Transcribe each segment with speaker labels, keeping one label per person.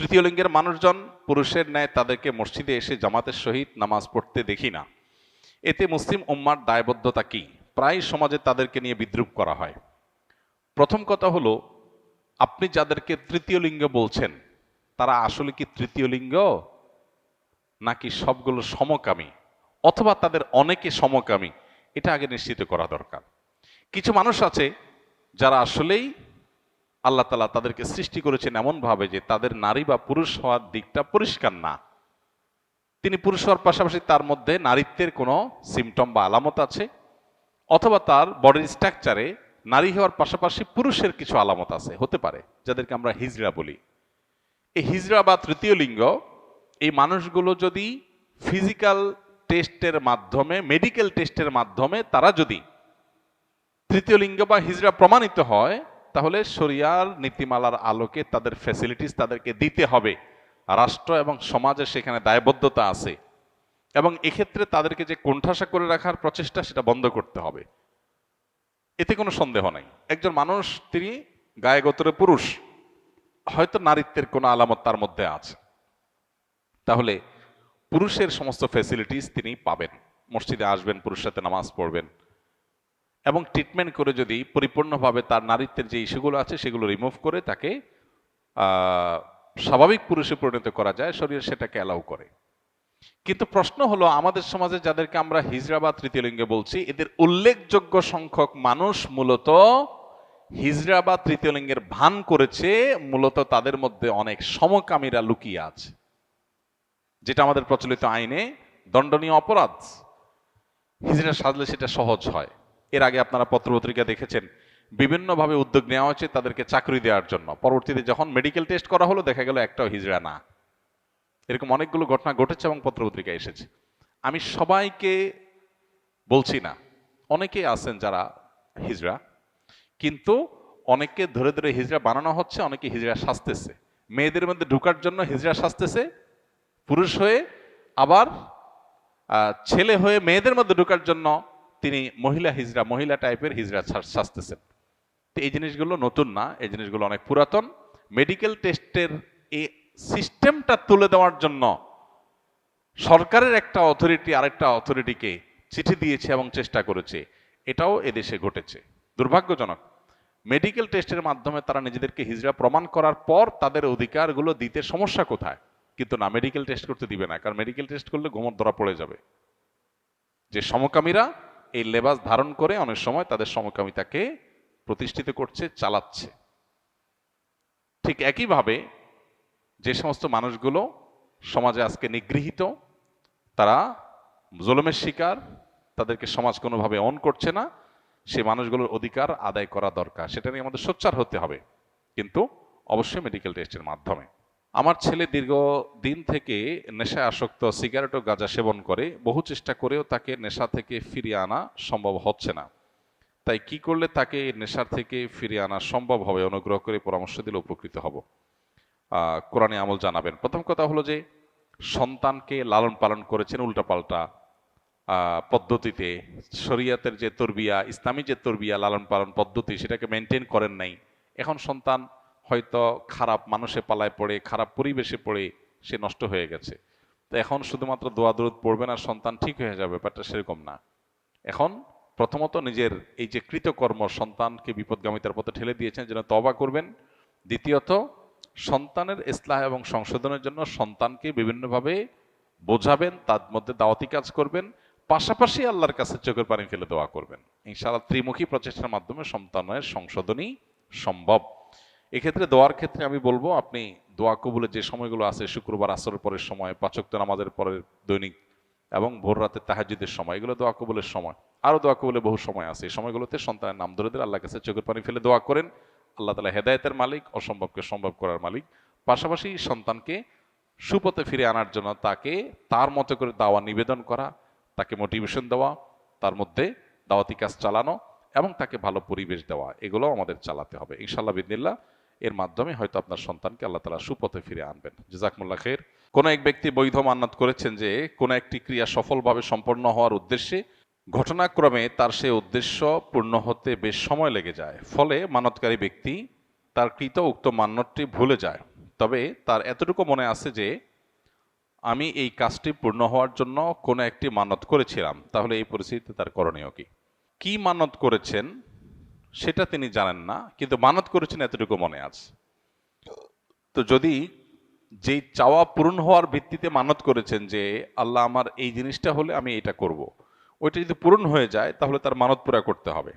Speaker 1: তৃতীয় লিঙ্গের মানুষজন পুরুষের ন্যায় তাদেরকে মসজিদে এসে জামাতের সহিত নামাজ পড়তে দেখি না। এতে মুসলিম উম্মার দায়বদ্ধতা কি? প্রায় সমাজে তাদেরকে নিয়ে বিদ্রূপ করা হয়। প্রথম কথা হলো, আপনি যাদেরকে তৃতীয় লিঙ্গ বলছেন তারা আসলে কি তৃতীয় লিঙ্গ, নাকি সবগুলো সমকামী, অথবা তাদের অনেকে সমকামী? এটা আগে নিশ্চিত করা দরকার। কিছু মানুষ আছে যারা আসলেই আল্লাহ তাআলা তাদেরকে সৃষ্টি করেছেন এমন ভাবে যে তাদের নারী বা পুরুষ হওয়ার দিকটা পরিষ্কার না। তিনি পুরুষ হওয়ার পাশাপাশি তার মধ্যে নারীত্বের কোনো সিমটম বা আলামত আছে, অথবা তার বডির স্ট্রাকচারে নারী হওয়ার পাশাপাশি পুরুষের কিছু আলামত আছে, হতে পারে, যাদেরকে আমরা হিজড়া বলি। এই হিজড়া বা তৃতীয় লিঙ্গ, এই মানুষগুলো যদি ফিজিক্যাল টেস্টের মাধ্যমে, মেডিকেল টেস্টের মাধ্যমে তারা যদি তৃতীয় লিঙ্গ বা হিজড়া প্রমাণিত হয়, তাহলে শরিয়ার নীতিমালার আলোকে তাদের ফ্যাসিলিটিস তাদেরকে দিতে হবে। রাষ্ট্র এবং সমাজের সেখানে দায়বদ্ধতা আছে, এবং এক্ষেত্রে তাদেরকে যে কোণঠাসা করে রাখার প্রচেষ্টা, সেটা বন্ধ করতে হবে। এতে কোনো সন্দেহ নাই। একজন মানুষ, তিনি গায়ে গোত্রে পুরুষ, হয়তো নারীত্বের কোনো আলামত তার মধ্যে আছে, তাহলে পুরুষের সমস্ত ফ্যাসিলিটিস তিনি পাবেন। মসজিদে আসবেন, পুরুষের সাথে নামাজ পড়বেন, এবং ট্রিটমেন্ট করে যদি পরিপূর্ণভাবে তার নারীত্বের যে ইস্যুগুলো আছে সেগুলো রিমুভ করে তাকে স্বাভাবিক পুরুষে পরিণত করা যায়, শরীর সেটাকে অ্যালাউ করে। কিন্তু প্রশ্ন হলো, আমাদের সমাজে যাদেরকে আমরা হিজড়া বা তৃতীয় লিঙ্গে বলছি, এদের উল্লেখযোগ্য সংখ্যক মানুষ মূলত হিজড়া বা তৃতীয় লিঙ্গের ভান করেছে। মূলত তাদের মধ্যে অনেক সমকামীরা লুকিয়ে আছে, যেটা আমাদের প্রচলিত আইনে দণ্ডনীয় অপরাধ। হিজড়া সাজলে সেটা সহজ হয়। এর আগে আপনারা পত্রপত্রিকা দেখেছেন, বিভিন্নভাবে উদ্যোগ নেওয়া হয়েছে তাদেরকে চাকরি দেওয়ার জন্য। পরবর্তীতে যখন মেডিকেল টেস্ট করা হলো, দেখা গেল একটাও হিজড়া না। এরকম অনেকগুলো ঘটনা ঘটেছে এবং পত্রপত্রিকায় এসেছে। আমি সবাইকে বলছি না, অনেকে আছেন যারা হিজড়া, কিন্তু অনেককে ধরে ধরে হিজড়া বানানো হচ্ছে, অনেকে হিজড়া সাজতেছে। মেয়েদের মধ্যে ঢুকার জন্য হিজড়া সাজতেছে পুরুষ হয়ে, আবার ছেলে হয়ে মেয়েদের মধ্যে ঢুকার জন্য তিনি মহিলা হিজড়া, মহিলা টাইপের হিজড়া সাজতেছেন। তো এই জিনিসগুলো নতুন না, এই জিনিসগুলো অনেক পুরাতন। মেডিকেল টেস্টের এই সিস্টেমটা তুলে দেওয়ার জন্য সরকারের একটা অথরিটি আরেকটা অথরিটিকে চিঠি দিয়েছে এবং চেষ্টা করেছে। এটাও এদেশে ঘটেছে, দুর্ভাগ্যজনক। মেডিকেল টেস্টের মাধ্যমে তারা নিজেদেরকে হিজড়া প্রমাণ করার পর তাদের অধিকারগুলো দিতে সমস্যা কোথায়? কিন্তু না, মেডিকেল টেস্ট করতে দিবে না, কারণ মেডিকেল টেস্ট করলে গোমর ধরা পড়ে যাবে যে সমকামীরা এই লেবাস ধারণ করে অনেক সময় তাদের সমকামিতাকে প্রতিষ্ঠিত করছে, চালাচ্ছে। ঠিক একইভাবে যে সমস্ত মানুষগুলো সমাজে আজকে নিগৃহীত, তারা জুলুমের শিকার, তাদেরকে সমাজ কোনোভাবে অন করছে না, সেই মানুষগুলোর অধিকার আদায় করা দরকার। সেটা নিয়ে আমাদের সোচ্চার হতে হবে, কিন্তু অবশ্যই মেডিকেল টেস্টের মাধ্যমে। আমার ছেলে দীর্ঘদিন থেকে নেশায় আসক্ত, সিগারেট ও গাঁজা সেবন করে। বহু চেষ্টা করেও তাকে নেশা থেকে ফিরিয়ে আনা সম্ভব হচ্ছে না। তাই কি করলে তাকে নেশার থেকে ফিরিয়ে আনা সম্ভব হবে? অনুগ্রহ করে পরামর্শ দিলে উপকৃত হব। কোরআনে আমল জানাবেন। প্রথম কথা হলো যে, সন্তানকে লালন পালন করেছেন উল্টাপাল্টা পদ্ধতিতে। শরিয়াতের যে তরবিয়া, ইসলামী যে তরবিয়া, লালন পালন পদ্ধতি, সেটাকে মেনটেন করেন নাই। এখন সন্তান হয়তো খারাপ মানুষে পালায় পড়ে, খারাপ পরিবেশে পড়ে সে নষ্ট হয়ে গেছে। তো এখন শুধুমাত্র দোয়া দরুদ পড়বেন আর সন্তান ঠিক হয়ে যাবে, ব্যাপারটা সেরকম না। এখন প্রথমত নিজের এই যে কৃতকর্ম, সন্তানকে বিপদগামিতার পথে ঠেলে দিয়েছেন, যেন তওবা করবেন। দ্বিতীয়ত, সন্তানের ইসলাহ এবং সংশোধনের জন্য সন্তানকে বিভিন্নভাবে বোঝাবেন, তার মধ্যে দাওয়াতি কাজ করবেন, পাশাপাশি আল্লাহর কাছে চোখের পানি ফেলে দোয়া করবেন। ইনশাআল্লাহ ত্রিমুখী প্রচেষ্টার মাধ্যমে সন্তানের সংশোধনই সম্ভব। এক্ষেত্রে দোয়ার ক্ষেত্রে আমি বলবো, আপনি দোয়া কবুলের যে সময়গুলো আছে, শুক্রবার আসরের পরের সময়, 5 ওয়াক্ত নামাজের পরের দৈনিক, এবং ভোর রাতে তাহাজ্জুদের সময়, এগুলো দোয়া কবুলের সময়। আরো দোয়া কবুলের বহু সময় আছে। এই সময়গুলোতে সন্তানের নাম ধরে ধরে আল্লাহর কাছে চোখের পানি ফেলে দোয়া করেন। আল্লাহ তাআলা হেদায়েতের মালিক, অসম্ভবকে সম্ভব করার মালিক। পাশাপাশি সন্তানকে সুপথে ফিরে আনার জন্য তাকে তার মতো করে দাওয়া নিবেদন করা, তাকে মোটিভেশন দেওয়া, তার মধ্যে দাওয়াতি কাজ চালানো, এবং তাকে ভালো পরিবেশ দেওয়া, এগুলো আমাদের চালাতে হবে ইনশাআল্লাহ বিদিনিল্লাহ। এর মাধ্যমে হয়তো আপনার সন্তানকে আল্লাহ তাআলা সুপথে ফিরে আনবেন। জাযাকুমুল্লাহ খাইর। কোন এক ব্যক্তি বৈধ মান্নাত করেছেন যে কোন একটি ক্রিয়া সফলভাবে সম্পন্ন হওয়ার উদ্দেশ্যে ঘটনাক্রমে তার সেই উদ্দেশ্য পূর্ণ হতে বেশ সময় লেগে যায়। ফলে মানতকারী ব্যক্তি তার কৃত উক্ত মান্যতটি ভুলে যায়। তবে তার এতটুকু মনে আছে যে আমি এই কাজটি পূর্ণ হওয়ার জন্য কোনো একটি মানত করেছিলাম, তাহলে এই পরিস্থিতিতে তার করণীয় কি? কি মানত করেছেন সেটা তিনি জানেন না, কিন্তু মানত করেছেন এতটুকু মনে আছে। তো যদি যেই চাওয়া পূরণ হওয়ার ভিত্তিতে মানত করেছেন যে আল্লাহ আমার এই জিনিসটা হলে আমি এটা করব, ওইটা যদি পূরণ হয়ে যায় তাহলে তার মানত পুরা করতে হবে।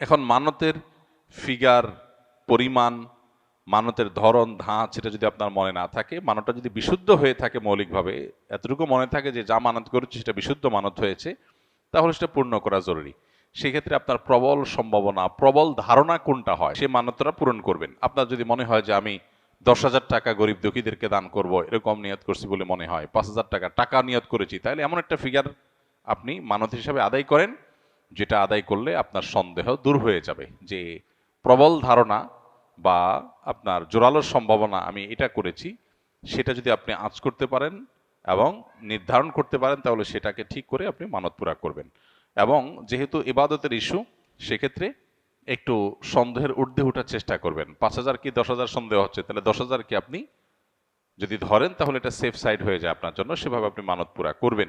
Speaker 1: এখন মানতের ফিগার, পরিমাণ, মানতের ধরন, ধাঁচ সেটা যদি আপনার মনে না থাকে, মানতটা যদি বিশুদ্ধ হয়ে থাকে মৌলিকভাবে, এতটুকু মনে থাকে যে যা মানত করেছে সেটা বিশুদ্ধ মানত হয়েছে, তাহলে সেটা পূর্ণ করা জরুরি। সেক্ষেত্রে আপনার প্রবল সম্ভাবনা, প্রবল ধারণা কোনটা হয় সে মান্যতটা পূরণ করবেন। আপনার যদি মনে হয় যে আমি 10,000 টাকা গরিব দুঃখীদেরকে দান করব, এরকম নিয়ত করছি বলে মনে হয়, 5,000 টাকা নিয়ত করেছি, তাহলে এমন একটা ফিগার আপনি মানত হিসাবে আদায় করেন, যেটা আদায় করলে আপনার সন্দেহ দূর হয়ে যাবে যে প্রবল ধারণা বা আপনার জোরালো সম্ভাবনা আমি এটা করেছি, সেটা যদি আপনি আঁচ করতে পারেন এবং নির্ধারণ করতে পারেন, তাহলে সেটাকে ঠিক করে আপনি মানত পুরা করবেন। এবং যেহেতু ইবাদতের ইস্যু, সেক্ষেত্রে একটু সন্দেহের ঊর্ধ্বে ওঠার চেষ্টা করবেন। 5,000 কি 10,000 সন্দেহ হচ্ছে, তাহলে 10,000 কি আপনি যদি ধরেন তাহলে এটা সেফ সাইড হয়ে যায় আপনার জন্য, সেভাবে আপনি মানত পুরা করবেন।